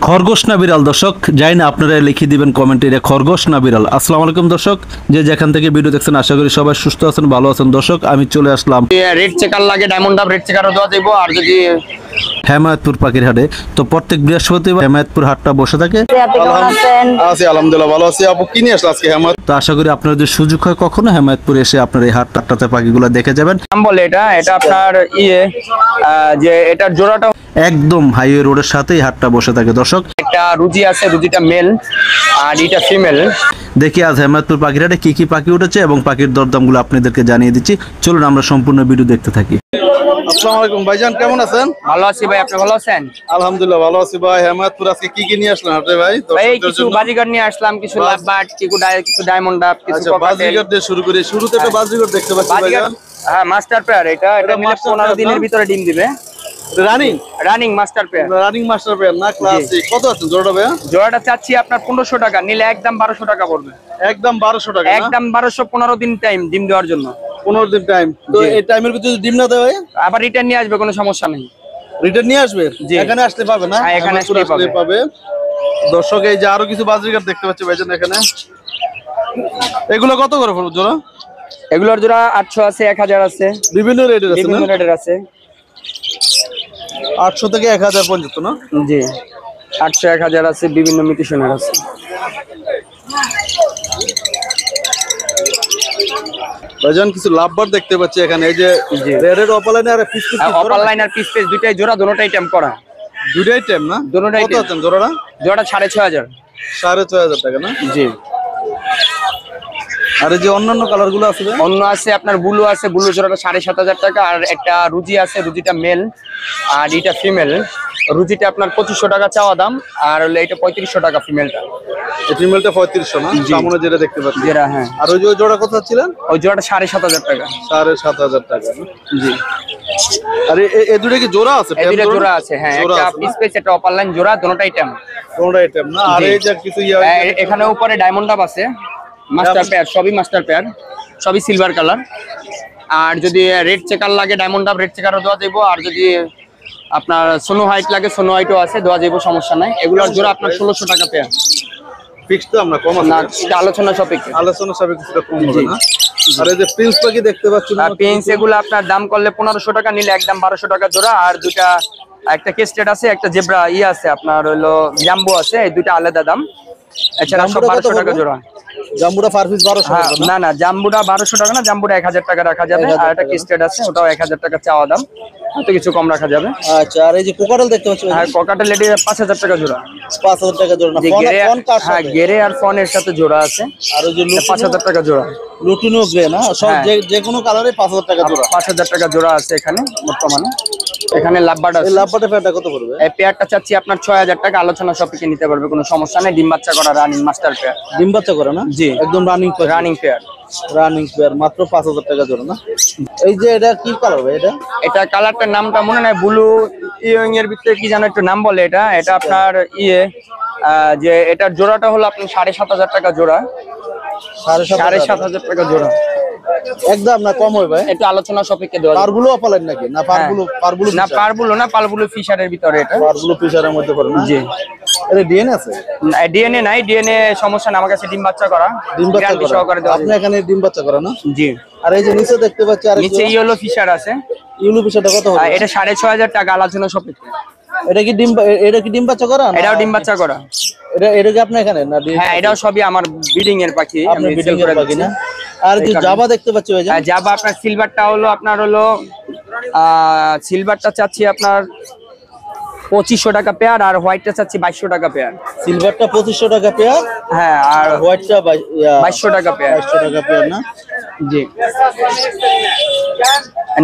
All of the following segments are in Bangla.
খরগোশ না বিড়াল দর্শক, যাই না আপনারা লিখে দিবেন কমেন্টে এটা খরগোশ না বিড়াল। আসসালামু আলাইকুম দর্শক, যে যেখান থেকে ভিডিও দেখছেন আশা করি সবাই সুস্থ আছেন, ভালো আছেন। দর্শক আমি চলে আসলাম রেড চেকার লাগে, ডায়মন্ড আপ রেড চেকারও দেওয়া যাবে। আর যদি হেমায়তপুর পাখির হাটে, তো প্রত্যেক বৃহস্পতিবার হেমায়তপুর হাটটা বসে থাকে। আলহামদুলিল্লাহ ভালো আছি। আপু কি নিয়ে আসলে আজকে হেমায়ত? তো আশা করি আপনার যদি সুযোগ হয় কখনো হেমায়তপুরে এসে আপনার এই হাটটাতে পাখিগুলো দেখে যাবেন। নাম বলে এটা আপনার যে এটার জোড়াটা একদম হাইওয়ে রোডের সাথেই হাটটা বসে থাকে দর্শক। একটা রুজি আছে, রুজিটা মেল আর এটা ফিমেল। দেখি আজ হেমায়তপুর পাখির হাটে কি কি পাখি উঠেছে এবং পাখির দরদামগুলো আপনাদেরকে জানিয়ে দিচ্ছি। চলুন আমরা সম্পূর্ণ ভিডিও দেখতে থাকি। আসসালামু আলাইকুম ভাইজান, কেমন আছেন? ভালো আছি ভাই, আপনি ভালো আছেন? আলহামদুলিল্লাহ ভালো আছি ভাই। হেমায়তপুর আজকে কি নিয়ে আসলেন হাটে ভাই? ভাই কিছু বাজিগার নিয়ে আসলাম, কিছু লাভবার্ড, কিছু ডায়মন্ড আপ, কিছু বাজিগার দিয়ে শুরু করি। শুরুতে একটা বাজিগার দেখতে পাচ্ছি ভাইজান। হ্যাঁ, মাস্টার পেয়ার। এটা নিলে 15 দিনের ভিতরে ডিম দিবে। Running master pair. Running master pair না, ক্লাসিক। কত আছে জোড়াটা ভাই? জোড়াটা চাচ্ছি আপনার 1500 টাকা, নিলে একদম 1200 টাকা পড়বে। একদম 1200 টাকা? একদম 1200। 15 দিন টাইম ডিম দেওয়ার জন্য। 15 দিন টাইম। তো এই টাইমের ভিতরে যদি ডিম না দেয় ভাই আবার রিটার্ন নিয়ে আসবে, কোনো সমস্যা নেই। রিটার্ন নিয়ে আসবে? এখানে আসতে পাবে না? হ্যাঁ, এখানে আসলে পাবে। দর্শক এই যে আরো কিছু বাজিগার দেখতে পাচ্ছি ভাইজান এখানে। এগুলো কত করে পড়বে জোড়া? এগুলোর জোড়া 800 আছে, 1000 আছে, বিভিন্ন রেটের আছে। বিভিন্ন রেটের আছে। 800 থেকে 1000 পর্যন্ত না? জি, 800 1000 আছে, বিভিন্ন মিউটেশনের আছে। ভাইজান কিছু লাভবার দেখতে পাচ্ছি এখানে। এই যে রেড অপালাইন আর পিস অপালাইন আর পিস দুইটাই জোড়া, দুটোটাই টেম করা। দুইটাই টেম না? দুটোটাই কত আছে জোড়াটা? জোড়াটা 6500। 6500 টাকা না? জি। আর এই যে অন্যান্য কালার গুলো আছে? অন্য আছে আপনার ব্লু আছে, ব্লু জোড়াটা 7500 টাকা। আর একটা রুজি আছে, রুজিটা মেল আর এটা ফিমেল। রুজিটা আপনার 2500 টাকা চাওয়া দাম, আর হলো এটা 3500 টাকা ফিমেলটা। এই ফিমেলটা 3500 না? সামনে যেটা দেখতে পাচ্ছি যেটা, হ্যাঁ। আর ওই যে জোড়া কত ছিলেন? ওই জোড়াটা 7500 টাকা। 7500 টাকা। জি। আর এই দুটো কি জোড়া আছে? এই দুটো জোড়া আছে, হ্যাঁ। একটা পিস পেস, একটা অপারলাইন জোড়া, দুটোটাই টেম। দুটোটাই টেম না? আর এই যে কিছু এখানে উপরে ডায়মন্ড আপ আছে, মাস্টার পেয়ার, সবই মাস্টার পেয়ার, সবই সিলভার কালার। আর যদি রেড চেকার লাগে, ডায়মন্ড আপ রেড চেকারও দেওয়া যাবে। আর যদি আপনার সোনো হোয়াইট লাগে, সোনো হোয়াইটও আছে, দেওয়া যাবে, সমস্যা নাই। এগুলোর জোড়া আপনার 1600 টাকা পেয়ার। ফিক্স তো আমরা কম আছে না, আলোচনা সাপেক্ষে। আলোচনা সাপেক্ষে কিছুটা কম হবে না? আর এই যে প্রিন্স পাখি দেখতে পাচ্ছি, প্রিন্স এগুলো আপনার দাম করলে 1500 টাকা, নিলে একদম 1200 টাকা জোড়া। আর দুইটা, একটা কেস্টেড আছে, একটা জেব্রা আছে, আপনার হলো জাম্বো আছে, এই দুইটা আলাদা দাম। এছাড়া সব 1200 টাকা জোড়া। জাম্বুটা পার পিস 1200 টাকা না? না, জাম্বুটা 1200 টাকা না, জাম্বুটা 1000 টাকা রাখা যাবে। আর একটা কেস্টেড আছে, ওটাও 1000 টাকা চাওয়া দাম, এত কিছু কম রাখা যাবে। আচ্ছা। আর এই যে কোকাটেল দেখতে পাচ্ছি? আর কোকাটেল লেডি 5000 টাকা জোড়া। 5000 টাকা জোড়া না? ফোন কার সাথে? হ্যাঁ, গেরে আর ফোনের সাথে জোড়া আছে। আর ওই যে 5000 টাকা জোড়া। লুটিনো গ্রে না? সব যে কোনো কালারে 5000 টাকা জোড়া। 5000 টাকা জোড়া আছে এখানে বর্তমানে। এখানে লাভবার্ড আছে। এই লাভবার্ডের পেয়ারটা কত পড়বে? এই পেয়ারটা চাচ্ছি আপনার 6000 টাকা, আলোচনা সাপেক্ষে নিতে পারবে, কোনো সমস্যা নেই। ডিম বাচ্চা করা রানিং মাস্টার পেয়ার। ডিম বাচ্চা করে না? জি, একদম রানিং পেয়ার। রানিং পেয়ার মাত্র 5000 টাকা জোড়া না? এই যে এটা কি কালার ভাই? এটা কালারটার নামটা মনে নাই, ব্লু ইয়ং এর ভিতরে কি জানো একটু নাম বলে। এটা আপনার যে এটার জোড়াটা হলো আপনার 7500 টাকা জোড়া। 7500 টাকা জোড়া একদম না? কম হবে ভাই? একটু আলোচনা সাপেক্ষে দেওয়া। পারগুলো অপালাইন নাকি? না পারগুলো? না, পারগুলো না, পারগুলো ফিশারের ভিতরে। এটা পারগুলো ফিশারের মধ্যে পড়ে না? জি। এটা ডিএনএ আছে? না, ডিএনএ নাই, ডিএনএ সমস্যা না, আমার কাছে ডিম বাচ্চা করা, ডিম বাচ্চা গ্যারান্টি সহকারে দেওয়া। আপনি এখানে ডিম বাচ্চা করা না? জি। আর এই যে নিচে দেখতে পাচ্ছি, আর নিচে ইয়েলো ফিশার আছে। ইয়েলো ফিশারটা কত হবে? এটা 6500 টাকা, আলোচনা সাপেক্ষে। এটা কি ডিম বাচ্চা করা? এটাও ডিম বাচ্চা করা। এটা কি আপনি এখানে না? হ্যাঁ, এটাও সবই আমার ব্রিডিং এর পাখি, আপনি ব্রিডিং এর পাখি না? আর যে জাবা দেখতে পাচ্ছি ভাই, জাবা আপনার সিলভারটা হলো আপনার হলো সিলভারটা চাচ্ছি আপনার 2500 টাকা পেয়ার, আর হোয়াইটটা চাচ্ছি 2200 টাকা পেয়ার। সিলভারটা 2500 টাকা পেয়ার, হ্যাঁ, আর হোয়াইটটা 2200 টাকা পেয়ার। 2200 টাকা পেয়ার না? জি।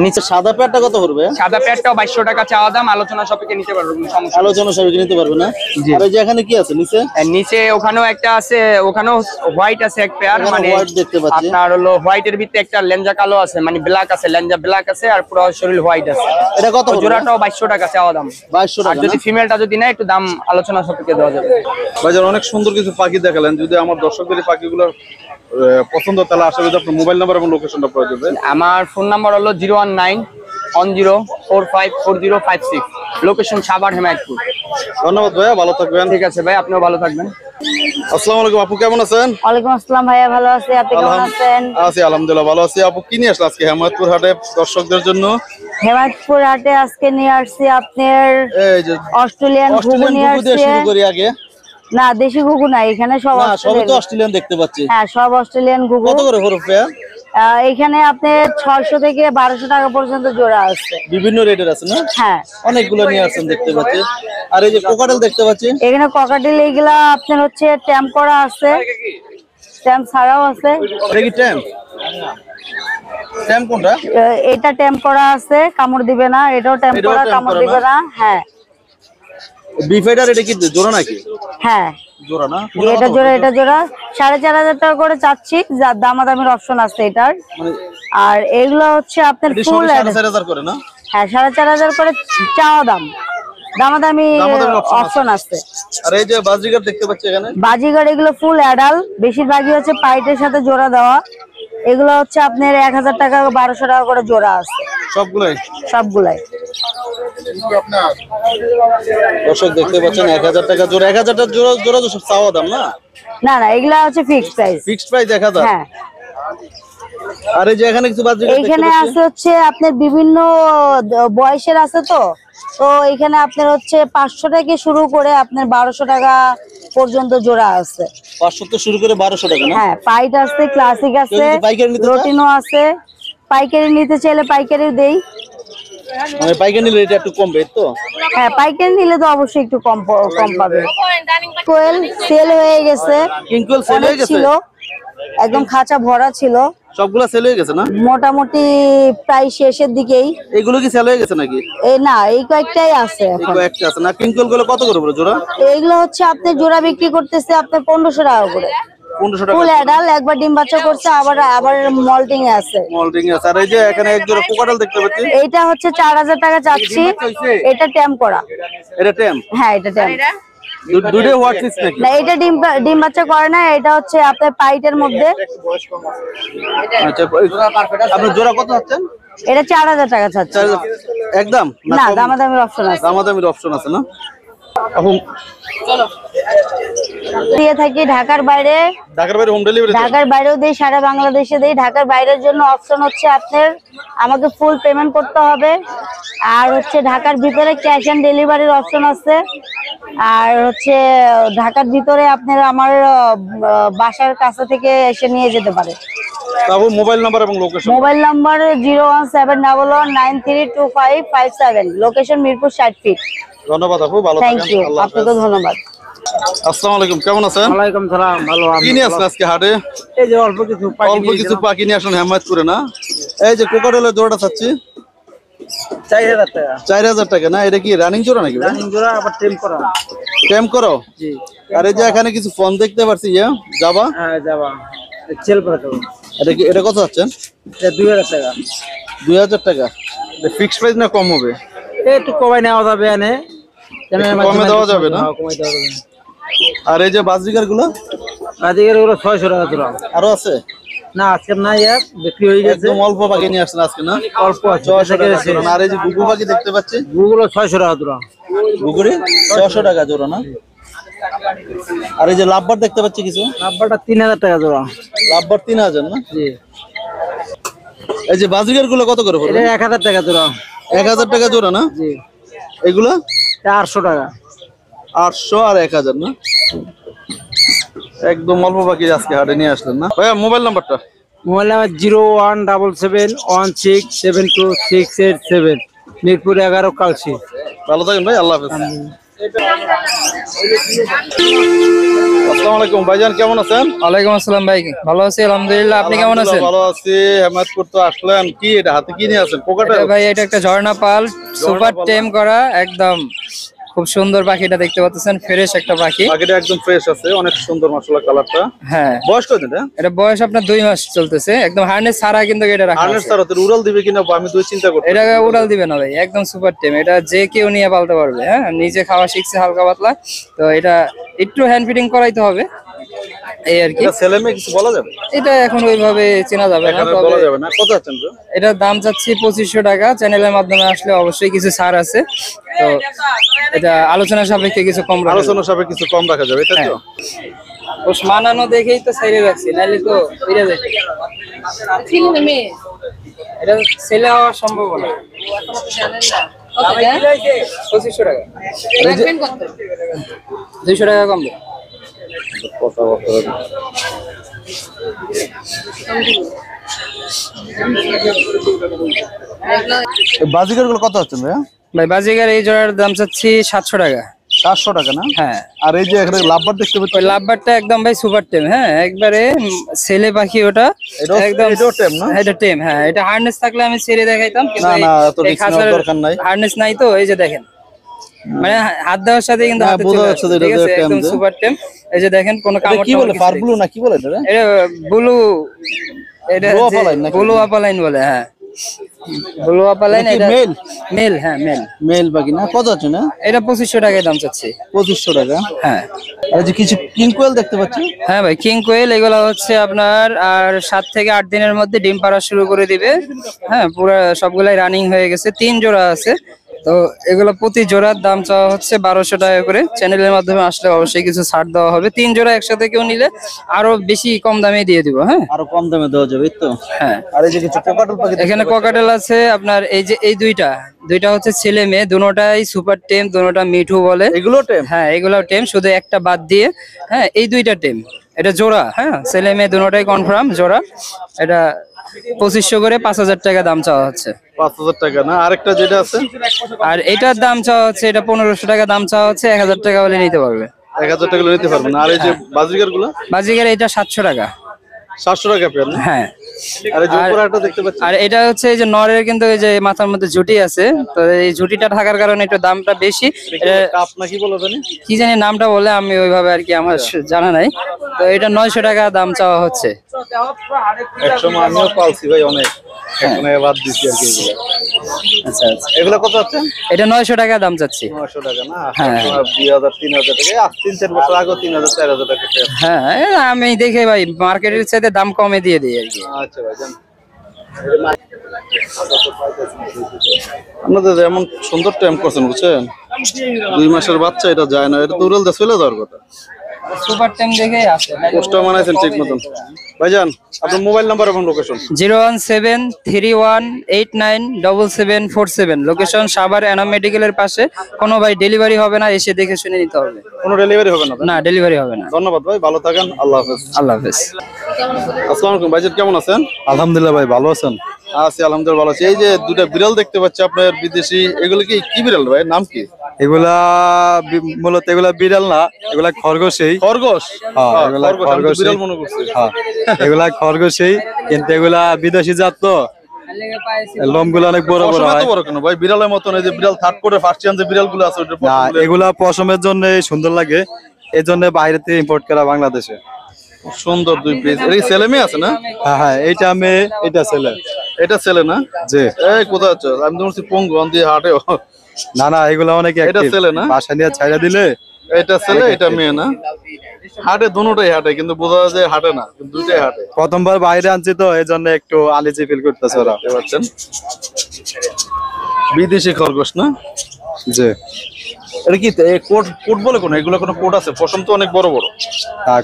নিচে সাদা পেয়ারটা কত পড়বে? সাদা পেয়ারটাও 2200 টাকা চাওয়া দাম, আলোচনা সাপেক্ষে নিতে পারবে, কোনো সমস্যা। আলোচনা সাপেক্ষে নিতে পারবে না? আর এই যে এখানে কি আছে নিচে? নিচে ওখানেও একটা আছে, ওখানেও হোয়াইট আছে এক পেয়ার, মানে হোয়াইট দেখতে পাচ্ছি। আপনার হলো হোয়াইটের ভিতরে একটা লেঞ্জা কালো আছে, মানে ব্ল্যাক আছে, লেঞ্জা ব্ল্যাক আছে, আর পুরো শরীর হোয়াইট আছে। এটা কত? জোড়াটাও 2200 টাকা চাওয়া দাম। 2200 টাকা। আর যদি ফিমেলটা যদি না, একটু দাম আলোচনা সাপেক্ষে দেওয়া যাবে। ভাইজান অনেক সুন্দর কিছু পাখি দেখালেন। যদি আমার দর্শকদের পাখিগুলো পছন্দ, তাহলে আশা করি আপনার মোবাইল নাম্বার এবং লোকেশনটা প্রয়োজন। আমার ফোন নাম্বার হলো 019 10454056, লোকেশন সাভার হেমায়তপুর। ধন্যবাদ ভাইয়া, ভালো থাকবেন। ঠিক আছে ভাই, আপনিও ভালো থাকবেন। আসসালামু আলাইকুম আপু, কেমন আছেন? ওয়ালাইকুম আসসালাম ভাইয়া, ভালো আছি, আপনি কেমন আছেন? আছি আলহামদুলিল্লাহ ভালো আছি। আপু কি নিয়ে আসলে আজকে হেমায়তপুর হাটে দর্শকদের জন্য? হেমায়তপুর হাটে আজকে নিয়ে আসছি আপনার এই যে অস্ট্রেলিয়ান ঘুঘু নিয়ে ঘুঘু দিয়ে আসছি। শুরু করি আগে। না, দেশি ঘুঘু না, এখানে সব না, সবই তো অস্ট্রেলিয়ান। অস্ট্রেলিয়ান দেখতে পাচ্ছি। হ্যাঁ, সব অস্ট্রেলিয়ান ঘুঘু। কত করে হরফ ভাইয়া? এখানে আপনার 600 থেকে 1200 টাকা পর্যন্ত জোড়া আছে। বিভিন্ন রেটের আছে না? হ্যাঁ, অনেকগুলো নিয়ে আসছেন দেখতে পাচ্ছি। আর এই যে কোকাটেল দেখতে পাচ্ছি। এখানে ককাটেল এইগুলা আপনার হচ্ছে ট্যাম্প করা আছে, ট্যাম্প ছাড়াও আছে। এটা কি ট্যাম্প? ট্যাম্প কোনটা? এটা ট্যাম্প করা আছে, কামড় দিবে না। এটাও ট্যাম্প এটাও করা, temp কামড় করা দিবে না। হ্যাঁ বিফাইডার এটা কি জোড়া নাকি? হ্যাঁ, জোড়া না? এটা জোড়া, এটা জোড়া 4500 টাকা করে চাচ্ছি, যার দামাদামির অপশন আছে এটার। মানে আর এগুলো হচ্ছে আপনার এটি ফুল 4500 করে না? হ্যাঁ, 4500 করে চাওয়া দাম, দামাদামি দামাদামির অপশন আছে। আর এই যে বাজরিগার দেখতে পাচ্ছি এখানে। বাজিগার এগুলো ফুল অ্যাডাল, বেশিরভাগই হচ্ছে পাইটের সাথে জোড়া দেওয়া। এগুলো হচ্ছে আপনার 1000 টাকা 1200 টাকা করে জোড়া আছে সবগুলাই সবগুলাই। দর্শক দেখতে পাচ্ছেন 1000 টাকা জোড়া। 1000 টাকা জোড়া জোড়া তো সব চাওয়া দাম না? না না, এগুলা হচ্ছে ফিক্সড প্রাইস। Fixed price 1000। হ্যাঁ, আর এই যে এখানে কিছু বাজরিগার দেখতে এইখানে পাচ্ছি। আছে হচ্ছে আপনার বিভিন্ন বয়সের আছে, তো এখানে আপনার হচ্ছে 500 থেকে শুরু করে আপনার 1200 টাকা পর্যন্ত জোড়া আছে। 500 থেকে শুরু করে 1200 টাকা না? হ্যাঁ, পাইট আছে, ক্লাসিক আছে, কেউ যদি পাইকারি নিতে চায়? রোটিনো আছে। পাইকারি নিতে চাইলে পাইকারি দেই। মানে পাইকারি নিলে এটা একটু কমবে তো? হ্যাঁ, পাইকারি নিলে তো অবশ্যই একটু কম পাবে। কোয়েল সেল হয়ে গেছে, কিংকল সেল হয়ে অনেক গেছে? ছিল, একদম খাঁচা ভরা ছিল, সবগুলা সেল হয়ে গেছে না? মোটামুটি প্রায় শেষের দিকেই। এগুলো কি সেল হয়ে গেছে নাকি? এই না, এই কয়েকটাই আছে এই এখন। কয়েকটা আছে না? কিংকল গুলো কত করে পড়ে জোড়া? এইগুলো হচ্ছে আপনার জোড়া বিক্রি করতেছে আপনার 1500 টাকা করে। 1500 টাকা ফুল অ্যাডাল, একবার ডিম বাচ্চা করছে, আবার আবার মল্টিং এ আছে। মোল্ডিং আছে। আর এই যে এখানে এক জোড়া কোকাটেল দেখতে পাচ্ছি। এইটা হচ্ছে 4000 টাকা চাচ্ছি। এটা ট্যাম্প করা। এটা ট্যাম্প? হ্যাঁ, এটা ট্যাম্প। দুইটাই হোয়াট সিক্স নাকি? না, এটা ডিম বাচ্চা করে না, এটা হচ্ছে আপনার পাইটের মধ্যে। আচ্ছা, আপনি জোড়া কত চাচ্ছেন? এটা 4000 টাকা চাচ্ছি। একদম না, দামাদামির অপশন আছে। দামাদামির অপশন আছে না? এখন দিয়ে থাকি ঢাকার বাইরে, ঢাকার বাইরে হোম ডেলিভারি? ঢাকার বাইরেও দেই, সারা বাংলাদেশে দেই। ঢাকার বাইরের জন্য অপশন হচ্ছে আপনার আমাকে ফুল পেমেন্ট করতে হবে। আর হচ্ছে ঢাকার ভিতরে ক্যাশ অন ডেলিভারির অপশন আছে। আর হচ্ছে ঢাকার ভিতরে আপনার আমার বাসার কাছে থেকে এসে নিয়ে যেতে পারে। তারপর মোবাইল নাম্বার এবং location? Mobile number 01711932557, location Mirpur 60 feet. ধন্যবাদ আপু, ভালো থ্যাংক থাকেন। ইউ, আল্লাহ হাফেজ। আপনাকে ধন্যবাদ। আসসালামু আলাইকুম, কেমন আছেন? ওয়ালাইকুম সালাম, ভালো। কি নিয়ে আসলেন আজকে হাটে? এই যে অল্প কিছু অল্প কিছু পাখি নিয়ে আসলেন হেমায়তপুরে না? এই যে কোকাটেলের জোড়াটা চাচ্ছি 4000 টাকা 4000 টাকা না? এটা কি রানিং জোড়া নাকি? জোড়া, আবার টেম করা। টেম্প করো? জি। আর এই যে এখানে কিছু ফোন দেখতে পাচ্ছি, যাবা? হ্যাঁ, যাবা সেল করে দেবো। এটা কত চাচ্ছেন? 2000 টাকা। 2000 টাকা? ফিক্সড প্রাইস না কম হবে? একটু কমাই নেওয়া যাবে, এনে কমে দেওয়া যাবে না? কমাই দেওয়া যাবে। আর এই যে বাজরিগার গুলো? আজকের ওগুলো 600 টাকা জোড়া। আরো আছে? না, আজকে নাই, বিক্রি হয়ে গেছে। একদম অল্প পাখি নিয়ে আসছেন আজকে না? অল্প আছে। 600 টাকা জোড়া। আর এই যে গুগু পাখি দেখতে পাচ্ছি, গুগুলো 600 টাকা জোড়া। গুগুরি 600 টাকা জোড়া না? আর এই যে লাভবার দেখতে পাচ্ছি কিছু, নাম্বারটা 3000 টাকা জোড়া। লাভবার 3000 না? জি। এই যে বাজরিগার গুলো কত করে পড়বে? এটা 1000 টাকা জোড়া। 1000 টাকা জোড়া না? জি। এগুলো 800 টাকা। 800 আর 1000 না? একদম অল্প পাখি আজকে হাটে নিয়ে আসলেন না ভাইয়া? মোবাইল নাম্বারটা? Mobile number 01771668687, Mirpur 11 Kalshi. ভালো থাকেন ভাই, আল্লাহ হাফেজ। আসসালামু আলাইকুম ভাইজান, কেমন আছেন? ওয়ালাইকুম আসসালাম ভাই, ভালো আছি আলহামদুলিল্লাহ। আপনি কেমন আছেন? ভালো আছি। হেমায়তপুর তো আসলেন, কি এটা হাতে কি নিয়ে আছেন? কোকাটেল? এটা ভাই, এটা একটা ঝর্ণা পাল, সুপার টেম করা, একদম খুব সুন্দর পাখিটা দেখতে পাচ্ছেন, ফ্রেশ একটা পাখি। পাখিটা একদম ফ্রেশ আছে, অনেক সুন্দর মাশাআল্লাহ কালারটা। হ্যাঁ, বয়স কত এটা? এটা বয়স আপনার 2 মাস চলতেছে, একদম হার্নেস ছাড়া কিন্তু এটা রাখা হার্নেস আছে। ছাড়া তো উড়াল দিবে কিনা আমি দুই চিন্তা করছি। এটা উড়াল দিবে না ভাই, একদম সুপার টেম। এটা যে কেউ নিয়ে পালতে পারবে। হ্যাঁ, নিজে খাওয়া শিখছে হালকা পাতলা, তো এটা একটু হ্যান্ড ফিডিং করাইতে হবে। এই আর কি। এটা ছেলে মেয়ে কিছু বলা যাবে? এটা এখন ওইভাবে চেনা যাবে না, এখানে তবে বলা যাবে না। কত আছেন তো? এটার দাম চাচ্ছি 2500 টাকা। চ্যানেলের মাধ্যমে আসলে অবশ্যই কিছু ছাড় আছে, তো এটা আলোচনা সাপেক্ষে কিছু কম রাখা যাবে। আলোচনা সবে কিছু কম রাখা যাবে, এটা তো? ওস মানানো দেখেই তো সাইডে রাখছি, নাহলে তো এটা দেখে এটা ছেলে হওয়ার সম্ভাবনা। 2500 টাকা, 200 টাকা কম দেয়। বাজিকার গুলো কত আছেন ভাইয়া? ভাই বাজিগার এই জোড়ার দাম চাচ্ছি 700 টাকা। 700 টাকা না? হ্যাঁ। আর এই যে এখানে লাভবার দেখতে পাচ্ছি, ওই লাভবারটা একদম ভাই সুপার টেম, হ্যাঁ একবারে ছেলে পাখি ওটা একদম। এটাও টেম না? এটা টেম, হ্যাঁ। এটা হার্নেস থাকলে আমি ছেড়ে দেখাইতাম, কিন্তু না, এত risk নেওয়ার দরকার নাই। হার্নেস নাই তো, এই যে দেখেন মানে হাত দেওয়ার সাথে কিন্তু হ্যাঁ, হাতে বোঝা চলে যাচ্ছে আসছে, যে ঠিক এটা আছে? টেম একদম যে। সুপার টেম। এই যে দেখেন কোনো এটা কামড় কি বলে, টামড় ফারব্লু না কি বলে এটা? এটা ব্লু, এটা Blue opaline নাকি? ব্লু আপালাইন বলে, হ্যাঁ ব্লু আপালাইন। এটা কি এটা male? মেল, হ্যাঁ মেল। মেল বাকি না? কত আছে না? এটা 2500 টাকায় দাম চাচ্ছি। 2500 টাকা। হ্যাঁ আর এই যে কিছু কিং কোয়েল দেখতে পাচ্ছি, হ্যাঁ ভাই, কিং কোয়েল এগুলা হচ্ছে আপনার আর 7 থেকে 8 দিনের মধ্যে ডিম পাড়া শুরু করে দিবে। হ্যাঁ পুরো সবগুলাই রানিং হয়ে গেছে, 3 জোড়া আছে। তো এগুলো প্রতি জোড়ার দাম চাওয়া হচ্ছে 1200 টাকা করে। চ্যানেলের মাধ্যমে আসলে অবশ্যই কিছু ছাড় দেওয়া হবে। 3 জোড়া একসাথে কেউ নিলে আরো বেশি কম দামে দিয়ে দিব। হ্যাঁ আরো কম দামে দেওয়া যাবে, এই তো? হ্যাঁ। আর এই যে কিছু কোকাটেল পাখি দেখতে এখানে পাচ্ছি। ককাটেল আছে আপনার, এই যে এই দুইটা হচ্ছে ছেলে মেয়ে, দুটোটাই সুপার টেম, দুটোটা মিঠু বলে। এগুলো টেম? হ্যাঁ এগুলাও টেম, শুধু একটা বাদ দিয়ে। হ্যাঁ এই দুইটা টেম, এটা জোড়া। হ্যাঁ ছেলে মেয়ে দুটোটাই কনফার্ম জোড়া। এটা 2500 করে 5000 টাকা দাম চাওয়া হচ্ছে। 5000 টাকা না? আরেকটা যেটা আছে আর এটার দাম চাওয়া হচ্ছে, এটা 1500 টাকা দাম চাওয়া হচ্ছে। 1000 টাকা হলে নিতে পারবে। 1000 টাকা নিতে পারবেন। আর এই যে বাজিকার গুলো বাজিগার এটা 700 টাকা। 700 টাকা পেয়ার না? হ্যাঁ। আর এই যে উপরে একটা দেখতে পাচ্ছি, আর এটা হচ্ছে এই যে নরের কিন্তু এই যে মাথার মধ্যে ঝুঁটি আছে, তো এই ঝুঁটিটা থাকার কারণে একটু দামটা বেশি। এটা কাপ না কি বলো জানি? কি জানি নামটা বলে, আমি ওইভাবে আর কি আমার জানা নাই। তো এটা 900 টাকা দাম চাওয়া হচ্ছে। একসময় আমিও পালছি ভাই অনেক, এখন বাদ দিছি আর কি এগুলো। আচ্ছা আচ্ছা, এগুলো কত আছে? এটা 900 টাকা দাম চাচ্ছি। 900 টাকা না? হ্যাঁ। 2000 3000 টাকা। 3-4 বছর আগে 3000 4000 টাকা পেয়ার। হ্যাঁ আমি দেখে ভাই মার্কেটের চাইতে দাম কমে দিয়ে দিই আর কি। আচ্ছা ভাই জান। আপনাদের এমন সুন্দর টাইম করছেন বুঝছেন, 2 মাসের বাচ্চা এটা যায় না, এটা তো উড়াল দিয়ে চলে যাওয়ার কথা। সুপার টাইম দেখে আছে, পোস্টার বানাইছেন ঠিক মতন। ভাইজান আপনার মোবাইল নাম্বার এবং লোকেশন? 01731897747। লোকেশন সাভার এনাম মেডিকেলের পাশে। কোনো ভাই ডেলিভারি হবে না, এসে দেখে শুনে নিতে হবে। কোনো ডেলিভারি হবে না? না ডেলিভারি হবে না। ধন্যবাদ ভাই, ভালো থাকেন, আল্লাহ হাফেজ। আল্লাহ হাফেজ। আসসালামু আলাইকুম ভাইজান, কেমন আছেন? আলহামদুলিল্লাহ ভাই, ভালো আছেন? আছি আলহামদুলিল্লাহ ভালো আছি। এই যে দুটা বিড়াল দেখতে পাচ্ছি আপনার বিদেশি, এগুলো কি কি বিড়াল ভাই, নাম কি? এগুলা মূলত এগুলা বিড়াল না, এগুলা খরগোশই। খরগোশ? হ্যাঁ, এগুলা খরগোশ, আমি তো খরগোশই। বিড়াল মনে করছি। হ্যাঁ এগুলা খরগোশই, কিন্তু এগুলা বিদেশি জাত তো, লোমগুলো অনেক বড় বড় পশম এত হয়। বড় কেন ভাই? বিড়ালের মতন এই যে বিড়াল থার্ড কোটে ফার্স্টিয়ান যে বিড়াল গুলো আছে ওটার না, পশমগুলো এগুলা পশমের জন্য সুন্দর লাগে, এই জন্য বাইরে থেকে ইম্পোর্ট করা বাংলাদেশে। সুন্দর দুই পিস। এই ছেলে মেয়ে আছে না? হ্যাঁ হ্যাঁ, এইটা মেয়ে, এটা ছেলে। এটা ছেলে না? জি। এই কোথায় আছে? আমি তো বলছি পঙ্গু অন দিয়ে হাটে। না না, এগুলা অনেক এটা active। ছেলে না? বাসা নিয়ে ছাইড়া দিলে। এটা ছেলে এটা মেয়ে না? হাটে দুটোটাই হাটে, কিন্তু বোঝা যায় যে হাটে না, কিন্তু দুইটাই হাটে। প্রথমবার বাইরে আনছি তো, এই জন্য একটু আনইজি ফিল করতেছে ওরা। দেখতে পাচ্ছেন বিদেশি খরগোশ না? জি। এটা কি কোট? কোট বলে কোন? এগুলো কোনো কোট আছে? পশম তো অনেক বড় বড়।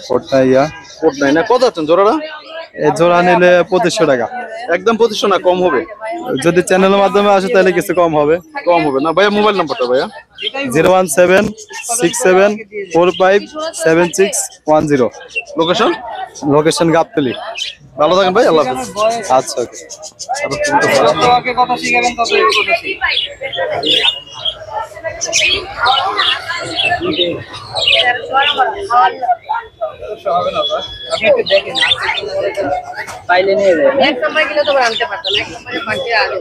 কোটটা ইয়া, কোট নাই না? কত আছেন জোড়াটা? এই জোড়া নিলে 2500 টাকা। একদম 2500 না? কম হবে? যদি চ্যানেলের মাধ্যমে আসে তাহলে কিছু কম হবে। কম হবে না ভাইয়া? মোবাইল নাম্বারটা ভাইয়া? 01767457610। লোকেশন? লোকেশন গাবতলী। ভালো থাকেন ভাই, আল্লাহ হাফেজ। আচ্ছা ওকে। যত আগে কথা শিখাবেন তত এই কথা আপনি একটু দেখেন, পাইলে নিয়ে যাবেন। এক নম্বরে গেলে তো আনতে পারতাম, এক নম্বরে পাঠিয়ে আগে